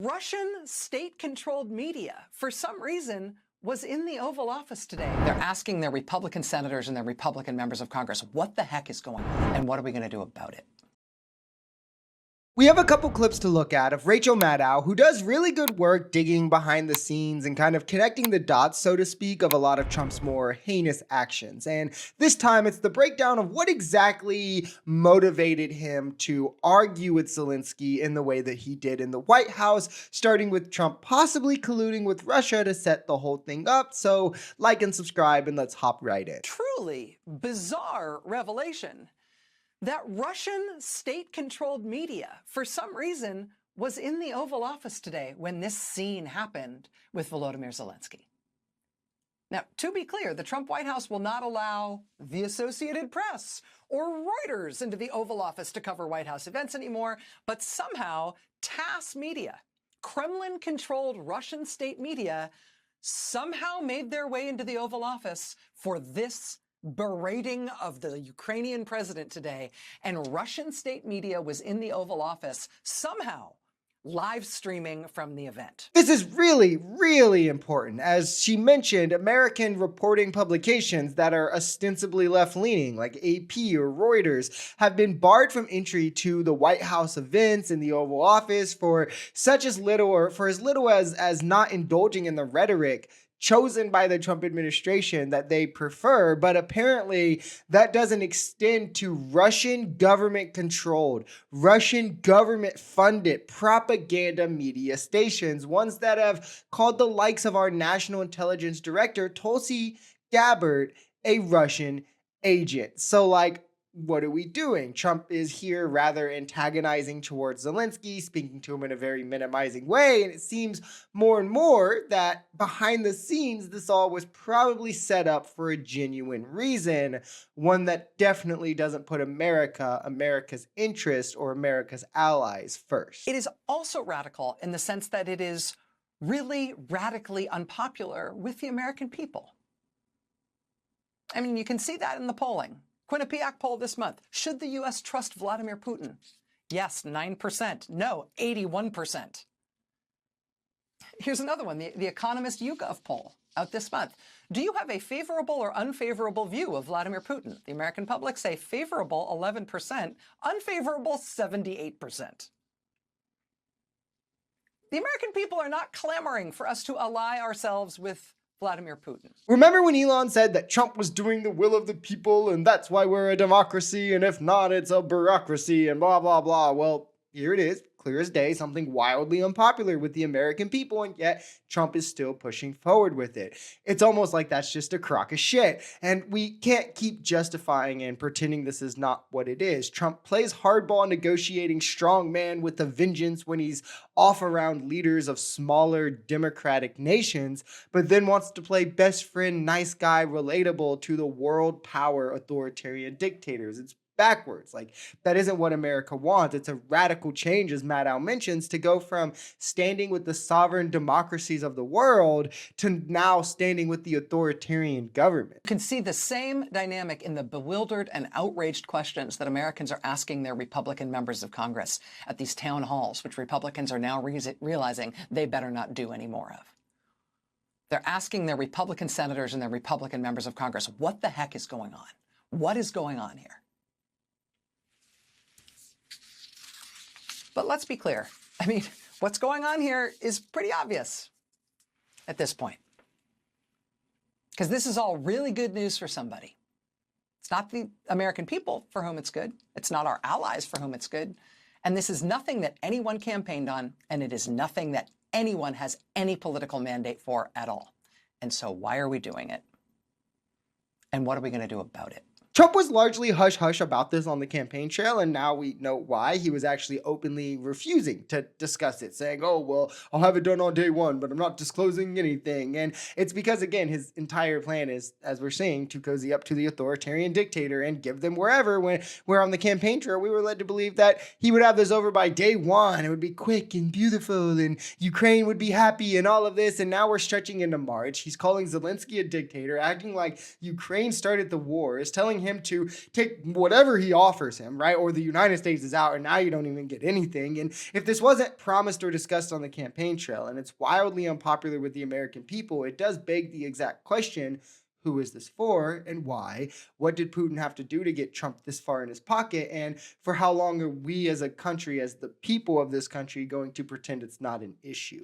Russian state-controlled media, for some reason, was in the Oval Office today. They're asking their Republican senators and their Republican members of Congress, what the heck is going on, and what are we going to do about it? We have a couple clips to look at of Rachel Maddow, who does really good work digging behind the scenes and kind of connecting the dots, so to speak, of a lot of Trump's more heinous actions. And this time it's the breakdown of what exactly motivated him to argue with Zelensky in the way that he did in the White House, starting with Trump possibly colluding with Russia to set the whole thing up. So like and subscribe and let's hop right in. Truly bizarre revelation that Russian state-controlled media, for some reason, was in the Oval Office today when this scene happened with Volodymyr Zelensky. Now, to be clear, the Trump White House will not allow the Associated Press or Reuters into the Oval Office to cover White House events anymore, but somehow TASS media, Kremlin-controlled Russian state media, somehow made their way into the Oval Office for this berating of the Ukrainian president today, and Russian state media was in the Oval Office somehow live streaming from the event. This is really, really important. As she mentioned, American reporting publications that are ostensibly left-leaning, like AP or Reuters, have been barred from entry to the White House events in the Oval Office for such as little, or for as little as not indulging in the rhetoric chosen by the Trump administration that they prefer. But apparently that doesn't extend to Russian government-controlled, Russian government-funded propaganda media stations, ones that have called the likes of our National Intelligence Director, Tulsi Gabbard, a Russian agent. So like, what are we doing? Trump is here rather antagonizing towards Zelensky, speaking to him in a very minimizing way. And it seems more and more that behind the scenes, this all was probably set up for a genuine reason, one that definitely doesn't put America, America's interest, or America's allies first. It is also radical in the sense that it is really radically unpopular with the American people. I mean, you can see that in the polling. Quinnipiac poll this month. Should the U.S. trust Vladimir Putin? Yes, 9%. No, 81%. Here's another one, the Economist YouGov poll out this month. Do you have a favorable or unfavorable view of Vladimir Putin? The American public say favorable 11%, unfavorable 78%. The American people are not clamoring for us to ally ourselves with Vladimir Putin. Remember when Elon said that Trump was doing the will of the people and that's why we're a democracy, and if not, it's a bureaucracy and blah, blah, blah. Well, here it is, clear as day, something wildly unpopular with the American people, and yet Trump is still pushing forward with it. It's almost like that's just a crock of shit, and we can't keep justifying and pretending this is not what it is. Trump plays hardball negotiating strongman with a vengeance when he's off around leaders of smaller democratic nations, but then wants to play best friend, nice guy, relatable to the world power authoritarian dictators. It's backwards. Like, that isn't what America wants. It's a radical change, as Maddow mentions, to go from standing with the sovereign democracies of the world to now standing with the authoritarian government. You can see the same dynamic in the bewildered and outraged questions that Americans are asking their Republican members of Congress at these town halls, which Republicans are now realizing they better not do any more of. They're asking their Republican senators and their Republican members of Congress, what the heck is going on? What is going on here? But let's be clear. I mean, what's going on here is pretty obvious at this point. Because this is all really good news for somebody. It's not the American people for whom it's good. It's not our allies for whom it's good. And this is nothing that anyone campaigned on, and it is nothing that anyone has any political mandate for at all. And so why are we doing it? And what are we going to do about it? Trump was largely hush-hush about this on the campaign trail, and now we know why. He was actually openly refusing to discuss it, saying, oh, well, I'll have it done on day one, but I'm not disclosing anything. And it's because, again, his entire plan is, as we're saying, to cozy up to the authoritarian dictator and give them wherever. When we're on the campaign trail, we were led to believe that he would have this over by day one. It would be quick and beautiful, and Ukraine would be happy and all of this. And now we're stretching into March. He's calling Zelensky a dictator, acting like Ukraine started the war, is telling him him to take whatever he offers him, right? Or the United States is out and now you don't even get anything. And if this wasn't promised or discussed on the campaign trail and it's wildly unpopular with the American people, it does beg the exact question: who is this for and why? What did Putin have to do to get Trump this far in his pocket? And for how long are we as a country, as the people of this country, going to pretend it's not an issue?